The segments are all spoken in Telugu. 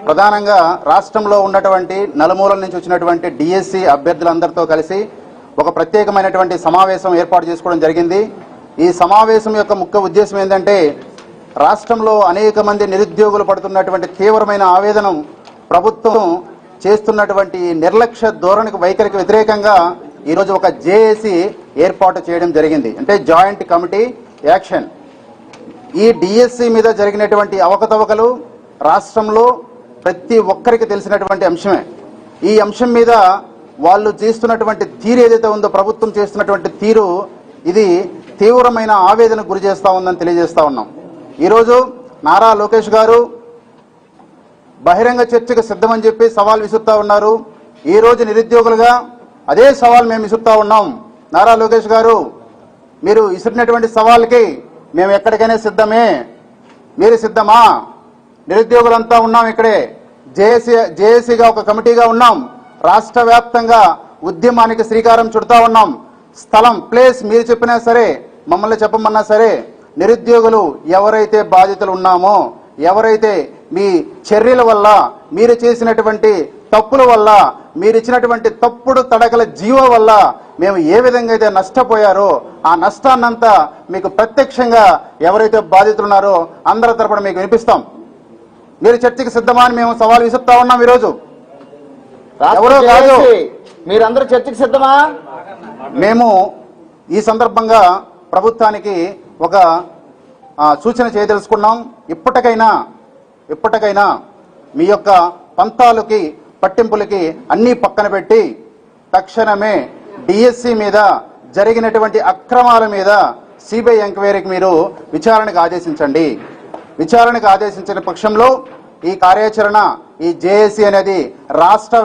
ప్రధానంగా రాష్ట్రంలో ఉన్నటువంటి నలుమూలల నుంచి వచ్చినటువంటి డిఎస్సి అభ్యర్థులందరితో కలిసి ఒక ప్రత్యేకమైనటువంటి సమావేశం ఏర్పాటు చేసుకోవడం జరిగింది. ఈ సమావేశం యొక్క ముఖ్య ఉద్దేశం ఏంటంటే రాష్ట్రంలో అనేక మంది నిరుద్యోగులు పడుతున్నటువంటి తీవ్రమైన ఆవేదన ప్రభుత్వం చేస్తున్నటువంటి నిర్లక్ష్య ధోరణికి వైఖరికి వ్యతిరేకంగా ఈరోజు ఒక జేఏసీ ఏర్పాటు చేయడం జరిగింది. అంటే జాయింట్ కమిటీ యాక్షన్. ఈ డిఎస్సి మీద జరిగినటువంటి అవకతవకలు రాష్ట్రంలో ప్రతి ఒక్కరికి తెలిసినటువంటి అంశమే. ఈ అంశం మీద వాళ్ళు చేస్తున్నటువంటి తీరు ఏదైతే ఉందో, ప్రభుత్వం చేస్తున్నటువంటి తీరు ఇది తీవ్రమైన ఆవేదనకు గురి చేస్తా ఉందని తెలియజేస్తా ఉన్నాం. ఈరోజు నారా లోకేష్ గారు బహిరంగ చర్చకు సిద్ధమని చెప్పి సవాల్ విసురుతా ఉన్నారు. ఈ రోజు నిరుద్యోగులుగా అదే సవాల్ మేము విసురుతా ఉన్నాం. నారా లోకేష్ గారు, మీరు విసిరినటువంటి సవాల్కి మేము ఎక్కడికైనా సిద్ధమే. మీరు సిద్ధమా? నిరుద్యోగులంతా ఉన్నాం ఇక్కడే. జేఏసీగా ఒక కమిటీగా ఉన్నాం. రాష్ట్ర వ్యాప్తంగా ఉద్యమానికి శ్రీకారం చుడతా ఉన్నాం. స్థలం, ప్లేస్ మీరు చెప్పినా సరే, మమ్మల్ని చెప్పమన్నా సరే, నిరుద్యోగులు ఎవరైతే బాధితులు ఉన్నామో, ఎవరైతే మీ చర్యల వల్ల, మీరు చేసినటువంటి తప్పుల వల్ల, మీరు ఇచ్చినటువంటి తప్పుడు తడకల జీవో వల్ల మేము ఏ విధంగా అయితే నష్టపోయారో ఆ నష్టాన్నంతా మీకు ప్రత్యక్షంగా ఎవరైతే బాధితులు ఉన్నారో అందరి తరపున మీకు వినిపిస్తాం. మీరు చర్చకి సిద్ధమా అని మేము సవాల్ విసురుతా ఉన్నాం. ఈరోజు ఎవరో కాదు, మీరందరూ చర్చకి సిద్ధమా? మేము ఈ సందర్భంగా ప్రభుత్వానికి ఒక సూచన చేయదలుచుకున్నాం. ఇప్పటికైనా మీ యొక్క పంతాలకి, పట్టింపులకి అన్నీ పక్కన పెట్టి తక్షణమే డిఎస్సి మీద జరిగినటువంటి అక్రమాల మీద సిబిఐ ఎంక్వైరీకి మీరు విచారణకు ఆదేశించండి. విచారణకు ఆదేశించిన పక్షంలో ఈ కార్యాచరణ, ఈ జేఏసీ అనేది రాష్ట్ర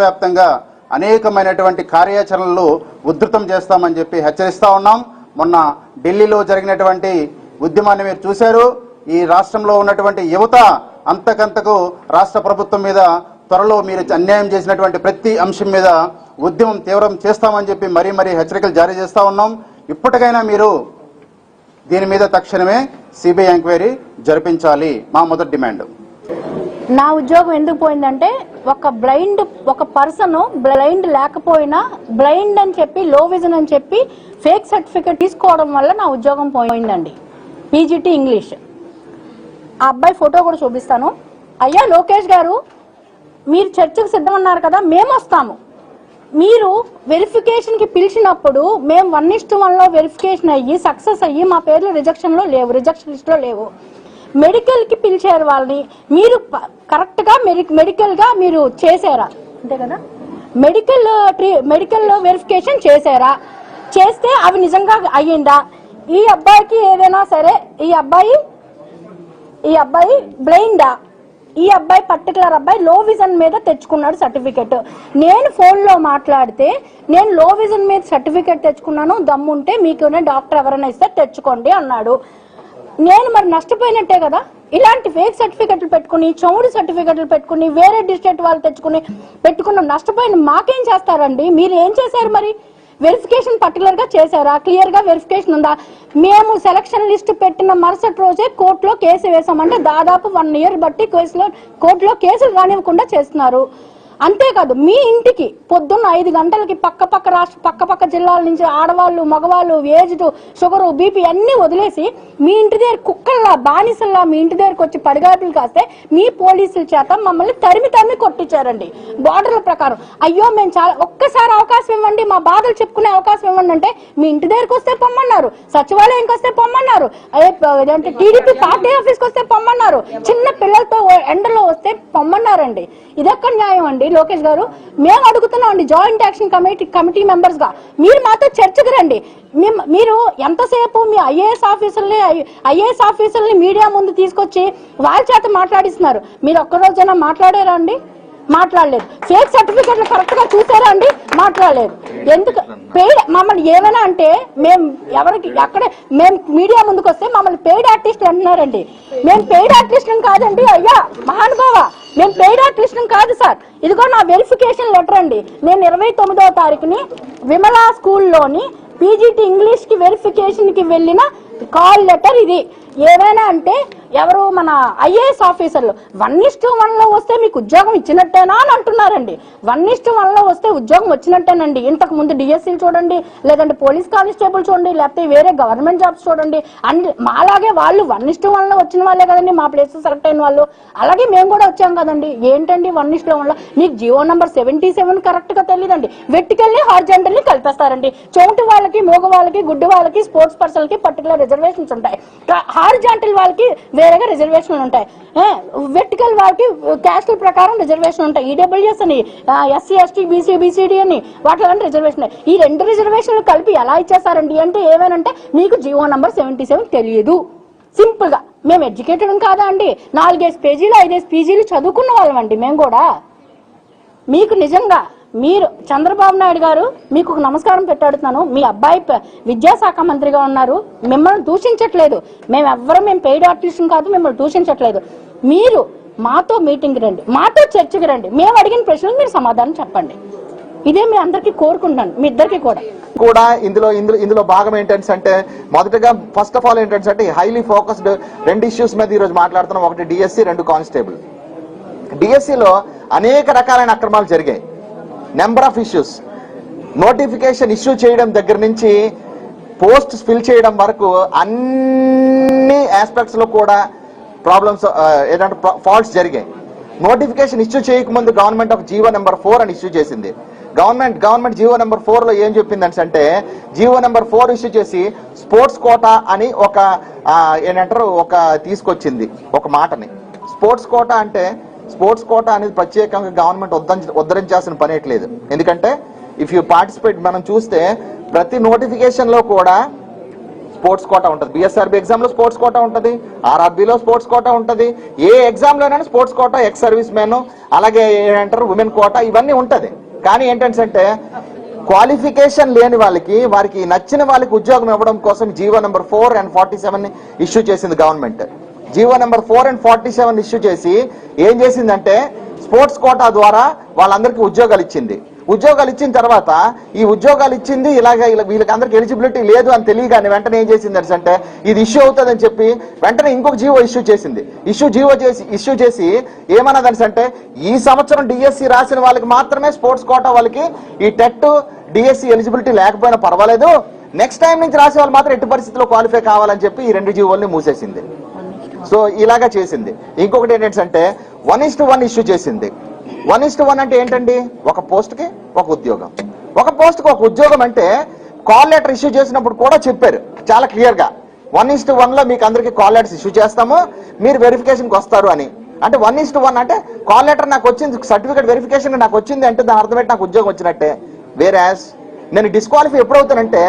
వ్యాప్తంగా అనేకమైనటువంటి కార్యాచరణలు ఉధృతం చేస్తామని చెప్పి హెచ్చరిస్తా ఉన్నాం. మొన్న ఢిల్లీలో జరిగినటువంటి ఉద్యమాన్ని మీరు చూశారు. ఈ రాష్ట్రంలో ఉన్నటువంటి యువత అంతకంతకు రాష్ట్ర ప్రభుత్వం మీద త్వరలో మీరు అన్యాయం చేసినటువంటి ప్రతి అంశం మీద ఉద్యమం తీవ్రం చేస్తామని చెప్పి మరీ హెచ్చరికలు జారీ చేస్తా ఉన్నాం. ఇప్పటికైనా మీరు దీని మీద తక్షణమే సిబిఐ ఎంక్వైరీ జరిపించాలి, మా మొదటి డిమాండ్. నా ఉద్యోగం ఎందుకు పోయిందంటే, ఒక పర్సన్ బ్లైండ్ లేకపోయినా బ్లైండ్ అని చెప్పి, లో విజన్ అని చెప్పి ఫేక్ సర్టిఫికేట్ తీసుకోవడం వల్ల నా ఉద్యోగం పోయిందండి. PGT English. ఆ అబ్బాయి ఫోటో కూడా చూపిస్తాను. అయ్యా లోకేష్ గారు, మీరు చర్చకు సిద్ధమన్నారు కదా, మేము వస్తాము. మీరు వెరిఫికేషన్కి పిలిచినప్పుడు మేము 1:1లో వెరిఫికేషన్ అయ్యి సక్సెస్ అయ్యి మా పేర్లు రిజెక్షన్ లిస్ట్లో లేవు. మెడికల్కి పిలిచారు వాళ్ళని. మీరు కరెక్ట్గా మెడికల్గా మీరు చేశారా? అంతే కదా, మెడికల్లో వెరిఫికేషన్ చేశారా? చేస్తే అవి నిజంగా అయ్యిందా? ఈ అబ్బాయికి ఏదైనా సరే, ఈ అబ్బాయి బ్లైండా? ఈ అబ్బాయి పర్టికులర్ అబ్బాయి లో విజన్ మీద తెచ్చుకున్నాడు సర్టిఫికెట్. నేను ఫోన్లో మాట్లాడితే, నేను లో విజన్ మీద సర్టిఫికెట్ తెచ్చుకున్నాను, దమ్ముంటే మీకు డాక్టర్ ఎవరైనా ఇస్తే తెచ్చుకోండి అన్నాడు. నేను మరి నష్టపోయినట్టే కదా. ఇలాంటి ఫేక్ సర్టిఫికెట్లు పెట్టుకుని, చౌడి సర్టిఫికెట్లు పెట్టుకుని, వేరే డిస్ట్రిక్ట్ వాళ్ళు పెట్టుకున్న నష్టపోయిన మాకేం చేస్తారండి? మీరు ఏం చేశారు మరి? వెరిఫికేషన్ పర్టికులర్ గా చేశారా? క్లియర్ గా వెరిఫికేషన్ ఉందా? మేము సెలక్షన్ లిస్ట్ పెట్టిన మరుసటి రోజే కోర్టులో కేసు వేసామంటే దాదాపు 1 year బట్టి కోర్టులో కేసులు రానివ్వకుండా చేస్తున్నారు. అంతేకాదు, మీ ఇంటికి పొద్దున్న 5 గంటలకి పక్క జిల్లాల నుంచి ఆడవాళ్ళు, మగవాళ్ళు, ఏజ్డ్, షుగరు, బీపీ అన్ని వదిలేసి మీ ఇంటి దగ్గర కుక్కల్లా, బానిసల్లా మీ ఇంటి దగ్గరకు వచ్చి పడిగాపులు కాస్తే మీ పోలీసుల చేత మమ్మల్ని తరిమి కొట్టించారండి బార్డర్ల ప్రకారం. అయ్యో మేము ఒక్కసారి అవకాశం ఇవ్వండి, మా బాధలు చెప్పుకునే అవకాశం ఇవ్వండి అంటే మీ ఇంటి దగ్గరకు వస్తే పొమ్మన్నారు, సచివాలయంకి వస్తే పొమ్మన్నారు, అంటే టీడీపీ పార్టీ ఆఫీస్కి వస్తే పొమ్మన్నారు, చిన్న పిల్లలతో ఎండలో వస్తే పొమ్మన్నారండి. ఇదెక్కడ న్యాయం అండి లోకేష్ గారు? మేము అడుగుతున్నాం అండి, జాయింట్ యాక్షన్ కమిటీ మెంబర్స్ గా మీరు మాతో చర్చకు రండి. మీరు ఎంతసేపు మీ ఐఏఎస్ ఆఫీసర్ని మీడియా ముందు తీసుకొచ్చి వాళ్ళ చేత మాట్లాడిస్తున్నారు. మీరు ఒక్కరోజైనా మాట్లాడారా అండి? మాట్లాడలేదు. ఫేక్ సర్టిఫికెట్లు కరెక్ట్ గా చూసారా అండి? మాట్లాడలేదు. ఎందుకు పెయిడ్ మమ్మల్ని ఏమైనా అంటే మేము మీడియా ముందుకు వస్తే మమ్మల్ని పెయిడ్ ఆర్టిస్టులు అంటున్నారండి. మేము పెయిడ్ ఆర్టిస్టులు కాదండి అయ్యా మహానుభావ, మేము పెయిడ్ ఆర్టిస్టులు కాదు సార్. ఇదిగో నా వెరిఫికేషన్ లెటర్ అండి. నేను 29వ తారీఖుని విమలా స్కూల్లోని పీజీటీ ఇంగ్లీష్ కి వెరిఫికేషన్ కి వెళ్ళిన కాల్ లెటర్ ఇది. ఏమైనా అంటే ఎవరు మన ఐఏఎస్ ఆఫీసర్లు 1:1 వస్తే మీకు ఉద్యోగం ఇచ్చినట్టేనా అని అంటున్నారండి. 1:1 వస్తే ఉద్యోగం వచ్చినట్టేనండి. ఇంతకు ముందు డిఎస్సీలు చూడండి, లేదంటే పోలీస్ కానిస్టేబుల్ చూడండి, లేకపోతే వేరే గవర్నమెంట్ జాబ్స్ చూడండి, అన్ని మాలాగే వాళ్ళు 1:1 వచ్చిన వాళ్ళే కదండి మా ప్లేస్ సెలెక్ట్ అయిన వాళ్ళు. అలాగే మేము కూడా వచ్చాం కదండి. ఏంటండి 1:1? మీకు జియో నంబర్ 77 కరెక్ట్ గా తెలియదండి. వెట్టికల్ని హార్జెంటల్ని కలిపేస్తారండి. చోటు వాళ్ళకి, మూగ వాళ్ళకి, గుడ్డి వాళ్ళకి, స్పోర్ట్స్ పర్సన్ కి పర్టికులర్ రిజర్వేషన్స్ ఉంటాయి. హారిజాంటల్ వాళ్ళకి వేరేగా రిజర్వేషన్లు ఉంటాయి. వెర్టికల్ వాళ్ళకి క్యాస్టల్ ప్రకారం రిజర్వేషన్ ఉంటాయి. ఈడబ్ల్యూఎస్ అని, ఎస్సీ ఎస్టీ బీసీ బీసీడీ అని వాటిలో రిజర్వేషన్. ఈ 2 రిజర్వేషన్లు కలిపి ఎలా ఇచ్చేస్తారండి అంటే ఏమేనంటే మీకు జియో నంబర్ 77 తెలియదు. సింపుల్ గా మేము ఎడ్యుకేటెడ్ కాదా అండి? 4 పేజీలు 5 పీజీలు చదువుకున్న వాళ్ళం అండి మేము కూడా. మీకు నిజంగా మీరు చంద్రబాబు నాయుడు గారు మీకు ఒక నమస్కారం పెట్టాడుతున్నాను. మీ అబ్బాయి విద్యాశాఖ మంత్రిగా ఉన్నారు. మిమ్మల్ని దూషించట్లేదు. మేము పెయిడ్ ఆర్టిస్ట్ కాదు, మిమ్మల్ని దూషించట్లేదు. మీరు మాతో మీటింగ్ రండి, మాతో చర్చకి రండి. మేము అడిగిన ప్రశ్నలు మీరు సమాధానం చెప్పండి. ఇదే మీ అందరికీ కోరుకుంటున్నాను, మీ ఇద్దరికి కూడా ఇందులో భాగం ఏంటంటే మొదటగా ఫస్ట్ ఆఫ్ ఆల్ ఏంటంటే హైలీ ఫోకస్డ్ 2 ఇష్యూస్ మీద ఈ రోజు మాట్లాడుతున్నాం. ఒకటి డిఎస్సి, 2 కానిస్టేబుల్. డిఎస్సిలో అనేక రకాలైన అక్రమాలు జరిగాయి. Number of issues, notification issue చేయడం దగ్గర నుంచి పోస్ట్ ఫిల్ చేయడం వరకు అన్ని ఆస్పెక్ట్స్ లో కూడా ప్రాబ్లమ్స్ ఏదంటే ఫాల్ట్స్ జరిగాయి. నోటిఫికేషన్ ఇష్యూ చేయకముందు గవర్నమెంట్ ఒక జీవో నెంబర్ 4 అని ఇష్యూ చేసింది. గవర్నమెంట్ జీవో నెంబర్ 4 లో ఏం చెప్పిందంటే జీవో నెంబర్ 4 ఇష్యూ చేసి స్పోర్ట్స్ కోటా అని ఒక తీసుకొచ్చింది ఒక మాటని. స్పోర్ట్స్ కోటా అనేది ప్రత్యేకంగా గవర్నమెంట్ ఉద్ధరించాల్సిన పనేట్లేదు. ఎందుకంటే ఇఫ్ యూ పార్టిసిపేట్, మనం చూస్తే ప్రతి నోటిఫికేషన్ లో కూడా స్పోర్ట్స్ కోటా ఉంటుంది. బిఎస్ఆర్బి ఎగ్జామ్ లో స్పోర్ట్స్ కోటా ఉంటుంది, ఆర్ఆర్బిలో స్పోర్ట్స్ కోటా ఉంటుంది, ఏ ఎగ్జామ్ లోనైనా sports quota, ex servicemen, అలాగే ఉమెన్ కోటా ఇవన్నీ ఉంటది. కానీ ఏంటంటే క్వాలిఫికేషన్ లేని వారికి నచ్చిన వాళ్ళకి ఉద్యోగం ఇవ్వడం కోసం జీవో నెంబర్ 4 and 47 ఇష్యూ చేసింది government. GO number 4 and 47 issue చేసి ఏం చేసిందంటే స్పోర్ట్స్ కోటా ద్వారా వాళ్ళందరికీ ఉద్యోగాలు ఇచ్చింది. ఉద్యోగాలు ఇచ్చిన తర్వాత ఈ ఉద్యోగాలు ఇచ్చింది వీళ్ళకి అందరికి ఎలిజిబిలిటీ లేదు అని తెలియగానే వెంటనే ఏం చేసింది అంటే ఇది ఇష్యూ అవుతుందని చెప్పి వెంటనే ఇంకొక జీవో ఇష్యూ చేసి ఏమన్నదని అంటే ఈ సంవత్సరం డిఎస్సి రాసిన వాళ్ళకి మాత్రమే స్పోర్ట్స్ కోటా వాళ్ళకి ఈ టెట్ డిఎస్సి ఎలిజిబిలిటీ లేకపోయినా పర్వాలేదు, నెక్స్ట్ టైం నుంచి రాసే వాళ్ళు మాత్రం ఎట్టి పరిస్థితుల్లో క్వాలిఫై కావాలని చెప్పి ఈ 2 జీవోల్ని మూసేసింది. సో ఇలాగా చేసింది. ఇంకొకటి ఏంటంటే 1:1 ఇష్యూ చేసింది. 1:1 అంటే ఏంటండి? ఒక పోస్ట్ కి ఒక ఉద్యోగం. ఒక పోస్ట్ కి ఒక ఉద్యోగం అంటే కాల్ లెటర్ ఇష్యూ చేసినప్పుడు కూడా చెప్పారు చాలా క్లియర్ గా 1:1 లో మీకు అందరికి కాల్ లెటర్స్ ఇష్యూ చేస్తాము, మీరు వెరిఫికేషన్ కి వస్తారు అని. అంటే 1:1 అంటే కాల్ లెటర్ నాకు వచ్చింది, సర్టిఫికేట్ వెరిఫికేషన్ నాకు వచ్చింది అంటే దాని అర్థం ఏంటి? నాకు ఉద్యోగం వచ్చినట్టే. వేరాస్ నేను డిస్క్వాలిఫై ఎప్పుడవుతానంటే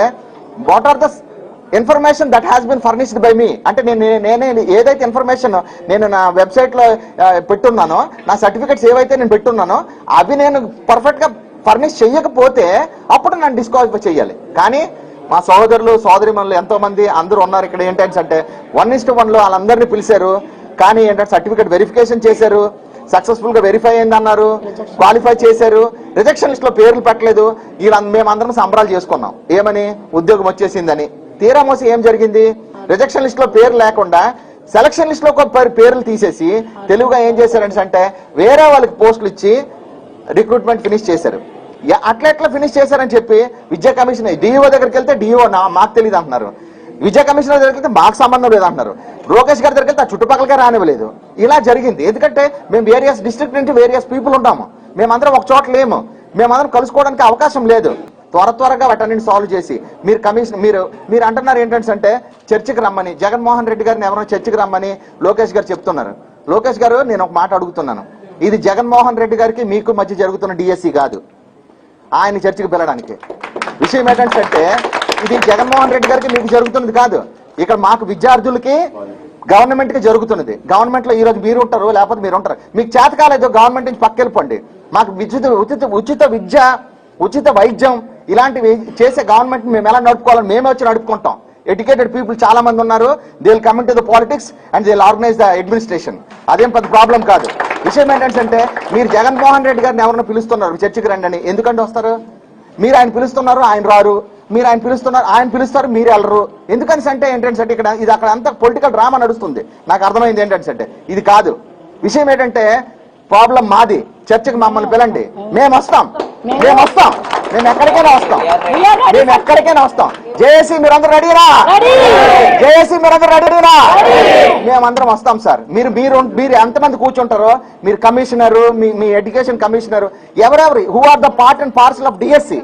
what are the information that has been furnished by me, అంటే నేనే ఏదైతే ఇన్ఫర్మేషన్ నేను నా వెబ్సైట్ లో పెట్టున్నానో, నా సర్టిఫికెట్స్ ఏవైతే నేను పెట్టున్నానో అవి నేను పర్ఫెక్ట్ గా ఫర్నిష్ చెయ్యకపోతే అప్పుడు నన్ను డిస్క్వాలిఫై చేయాలి. కానీ మా సోదరులు సోదరిమణులు ఎంతో మంది అందరూ ఉన్నారు ఇక్కడ. ఏంటంటే 1:1 లో వాళ్ళందరినీ పిలిచారు, కానీ ఏంటంటే సర్టిఫికెట్ వెరిఫికేషన్ చేశారు, సక్సెస్ఫుల్ గా వెరిఫై అయిందన్నారు, క్వాలిఫై చేశారు, రిజెక్షన్ లిస్ట్ లో పేర్లు పెట్టలేదు. మేమందరం సంబరాలు చేసుకున్నాం ఏమని, ఉద్యోగం వచ్చేసిందని. తీరా మోసి ఏం జరిగింది? రిజెక్షన్ లిస్ట్ లో పేరు లేకుండా సెలక్షన్ లిస్ట్ లో పేర్లు తీసేసి తెలుగుగా ఏం చేశారంటే వేరే వాళ్ళకి పోస్టులు ఇచ్చి రిక్రూట్మెంట్ ఫినిష్ చేశారు. అట్లా ఫినిష్ చేశారని చెప్పి విద్యా కమిషన్ డిఈఓ దగ్గరికి వెళ్తే డిఈఓ మాకు తెలియదు అంటున్నారు, విద్యా కమిషనర్ దగ్గరికి వెళ్తే మాకు సంబంధం లేదంటున్నారు, లోకేష్ గారి దగ్గరికి వెళ్తే ఆ చుట్టుపక్కలకే రానివ్వలేదు. ఇలా జరిగింది. ఎందుకంటే మేము వేరియస్ డిస్ట్రిక్ట్ నుంచి వేరియస్ పీపుల్ ఉంటాము, మేమందరం ఒక చోట లేము, మేమందరం కలుసుకోవడానికి అవకాశం లేదు. త్వరగా వాటన్నింటిని సాల్వ్ చేసి మీరు అంటున్నారు ఏంటంటే చర్చకి రమ్మని, జగన్మోహన్ రెడ్డి గారిని ఎవరైనా చర్చకి రమ్మని లోకేష్ గారు చెప్తున్నారు. లోకేష్ గారు నేను ఒక మాట అడుగుతున్నాను, ఇది జగన్మోహన్ రెడ్డి గారికి మీకు మధ్య జరుగుతున్న డిఎస్సి కాదు, ఆయన చర్చకి పిలవడానికి. విషయం ఏంటంటే ఇది జగన్మోహన్ రెడ్డి గారికి మీకు జరుగుతున్నది కాదు, ఇక్కడ మాకు విద్యార్థులకి గవర్నమెంట్ కి జరుగుతున్నది. గవర్నమెంట్ లో ఈ రోజు మీరు ఉంటారు, లేకపోతే మీరు ఉంటారు, మీకు చేత కాలేదు గవర్నమెంట్ నుంచి పక్కెళ్ళిపోండి. మాకు ఉచిత విద్య, ఉచిత వైద్యం ఇలాంటివి చేసే గవర్నమెంట్ మేము ఎలా నడుపుకోవాలని మేమే వచ్చి నడుపుకుంటాం. ఎడ్యుకేటెడ్ పీపుల్ చాలా మంది ఉన్నారు, they will come in to the politics and they will organise the administration. అదేం పెద్ద ప్రాబ్లం కాదు. విషయం ఏంటంటే మీరు జగన్మోహన్ రెడ్డి గారిని ఎవరైనా పిలుస్తున్నారు చర్చకి రండి అని, ఎందుకంటే వస్తారు? మీరు ఆయన పిలుస్తున్నారు, ఆయన రారు, మీరు ఆయన పిలుస్తారు మీరు వెళ్ళరు. ఎందుకని అంటే ఏంటంటే ఇక్కడ ఇది అక్కడ అంతా పొలిటికల్ డ్రామా నడుస్తుంది. నాకు అర్థమైంది ఏంటంటే ఇది కాదు. విషయం ఏంటంటే ప్రాబ్లం మాది. చర్చకి మమ్మల్ని పిలండి, మేము వస్తాం. మేము ఎక్కడికైనా వస్తాం. జేఏసీ మీరందరూ రెడీనా? మేమందరం వస్తాం సార్. మీరు ఎంతమంది కూర్చుంటారో, మీరు కమిషనరు, మీ ఎడ్యుకేషన్ కమిషనరు, ఎవరెవరు who are the part and parcel of DSC,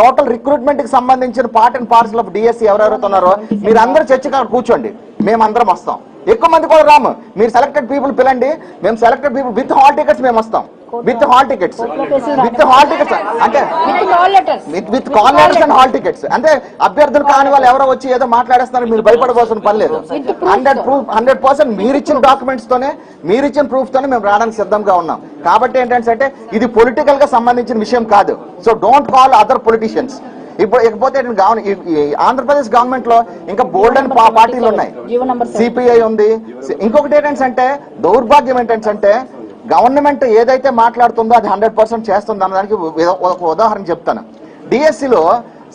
total recruitment కి సంబంధించిన part and parcel of DSC ఎవరెవరైతే ఉన్నారో మీరు అందరూ చర్చగా కూర్చోండి. మేమందరం వస్తాం. ఎక్కువ మంది కూడా రాము. మీరు సెలెక్టెడ్ పీపుల్ పిలండి. మేము selected people with hall tickets మేము వస్తాం. విత్ హాల్ టికెట్స్ అంటే with call letters and hall tickets. అంటే అభ్యర్థులు కాని వాళ్ళు ఎవరో వచ్చి ఏదో మాట్లాడేస్తున్నారు, మీరు భయపడవలసిన పని లేదు. 100% మీరు ఇచ్చిన డాక్యుమెంట్స్ తోనే, మీరు ఇచ్చిన ప్రూఫ్ తోనే మేము రావడానికి సిద్ధంగా ఉన్నాం. కాబట్టి ఏంటంటే ఇది పొలిటికల్ గా సంబంధించిన విషయం కాదు. So don't call other politicians. ఇకపోతే ఆంధ్రప్రదేశ్ గవర్నమెంట్ లో ఇంకా బోల్డ్ అండ్ పార్టీలు ఉన్నాయి. సిపిఐ ఉంది. ఇంకొకటి ఏంటంటే దౌర్భాగ్యం ఏంటంటే గవర్నమెంట్ ఏదైతే మాట్లాడుతుందో అది 100% చేస్తుంది అన్నదానికి ఒక ఉదాహరణ చెప్తాను. డిఎస్సిలో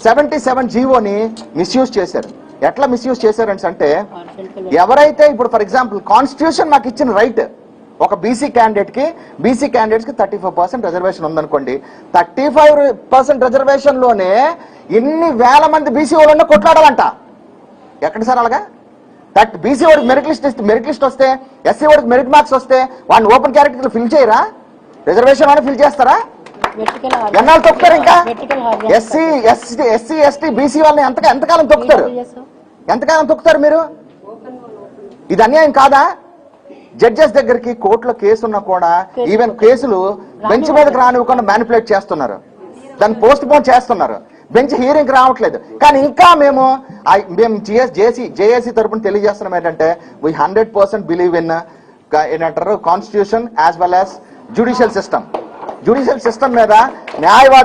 77 జీవోని మిస్యూజ్ చేశారు. ఎట్లా మిస్యూజ్ చేశారు అంటే ఎవరైతే ఇప్పుడు ఫర్ ఎగ్జాంపుల్ కాన్స్టిట్యూషన్ మాకు ఇచ్చిన రైట్, ఒక బీసీ క్యాండిడేట్స్ కి 35% రిజర్వేషన్ ఉందనుకోండి. 35% రిజర్వేషన్ లోనే ఎన్ని వేల మంది బీసీ వాళ్ళని కొట్లాడాలంట. ఎక్కడ సార్ అలాగా? బీసీ వాడికి మెరిట్ లిస్ట్ వస్తే, ఎస్సీ వాడికి మెరిట్ మార్క్స్ వస్తే వాడిని ఓపెన్ క్యారెక్టర్ ఫిల్ చేయరా? రిజర్వేషన్ అని ఫిల్ చేస్తారా? ఎన్నాళ్ళు తొక్కుతారు? ఇంకా ఎస్సీ ఎస్టీ బీసీ వాళ్ళని ఎంతకాలం తొక్కుతారు మీరు? ఇది అన్యాయం కాదా? జడ్జెస్ దగ్గరికి కోర్టులో కేసు ఉన్నా కూడా ఈవెన్ కేసులు బెంచ్ మీదకి రానివ్వకుండా మ్యానిపులేట్ చేస్తున్నారు, దాన్ని పోస్ట్ పోన్ చేస్తున్నారు, బెంచ్ హియరింగ్ రావట్లేదు. కానీ ఇంకా మేము జేఏసీ తరపున తెలియజేస్తున్నాం ఏంటంటే వీ 100% బిలీవ్ ఇన్ ఏంటంటారు constitution as well as judicial system మీద న్యాయవాద